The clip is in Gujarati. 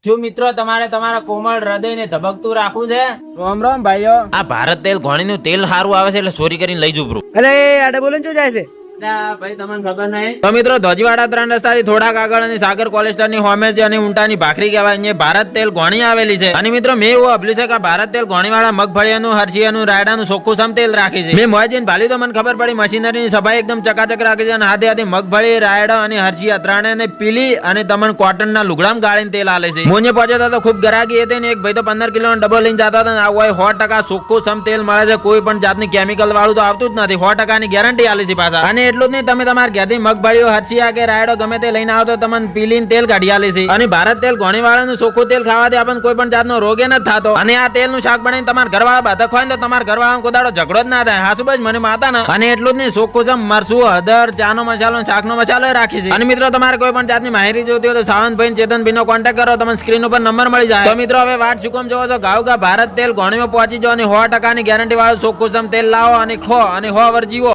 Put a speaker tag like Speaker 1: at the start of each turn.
Speaker 1: શું મિત્રો તમારે તમારા કોમળ હૃદયને ધબકતું રાખવું છે?
Speaker 2: રામ રામ ભાઈઓ.
Speaker 3: આ ભારત તેલ ઘોણીનું તેલ સારું આવે છે એટલે ચોરી કરીને લઈ જઉં.
Speaker 2: અરે આડે બોલે શું જાય છે?
Speaker 1: ભાઈ તમને ખબર નહીં?
Speaker 3: તો મિત્રો ધોજીવાડા 3 રસ્તાથી થોડાક આગળ અને સાગર કોલેસ્ટરની હોમે છે અને ઊંટાની ભાખરી કહેવાય અહીંયા ભારત તેલ ઘોણી આવેલી છે. અને મિત્રો મેં એવું સાંભળ્યું છે કે ભારત તેલ ઘોણીવાળા મગફળીનું, હરસિયાનું, રાયડાનું ચોખ્ખું સમ તેલ રાખે છે. મેં મોજેન ભાલ્યું તો મને ખબર પડી મશીનરીની સફાઈ એકદમ ચકાચક રાખે છે અને હાથે હાથે મગફળી, રાયડા અને હરસિયા ત્રણેયને પીલી અને તમને કોટનના લુગડામાં ગાળીને તેલ આલે છે. મોને પહોંચ્યા તો ખૂબ ગરાગી હતી ને એક ભાઈ તો 15 કિલોનો ડબ્બો લઈને જતા હતા ને આ હોય 100% ચોખ્ખું સમ તેલ મળે છે. કોઈ પણ જાતની કેમિકલ વાળું તો આવતું જ નથી. 100% ની ગેરંટી આલે છે પાછા. અને એટલું જ નહીં, તમે તમારા ઘેરથી મગફળીઓ, હરસિયા કે રાયડો ગમે તે લઈને આવો તો તમને પીલીને તેલ કાઢી આલે છે. અને ભારત તેલ ઘોણીવાળાનું ચોખ્ખું તેલ ખાવાથી આપણને કોઈ પણ જાતનો રોગ ન થતો. અને આ તેલનું શાક બનાવીને તમારા ઘરવાળા બાધક હોય ને તો તમારા ઘરવાળામાં કોદાડો ઝઘડો જ ના થાય. હાસુ બસ મને માતા ને. અને એટલું જ નહીં, ચોખ્ખું છે મરચું, હળદર, ચાનો મસાલો, શાકનો મસાલો રાખી છે. અને મિત્રો તમારે કોઈ પણ જાતની માહિતી જોતી હોય તો સાવંતભાઈ, ચેતનભાઈ નો કોન્ટેક્ટ કરો, તમને સ્ક્રીન ઉપર નંબર મળી જાય. તો મિત્રો હવે વાત શું કામ જોવો છો? ગાઉગા ભારત તેલ ઘોણીમાં પહોંચી જાઓ અને 100% ની ગેરંટી વાળું ચોખ્ખું તેલ લાવો અને ખો અને 100 વર્ષ જીવો.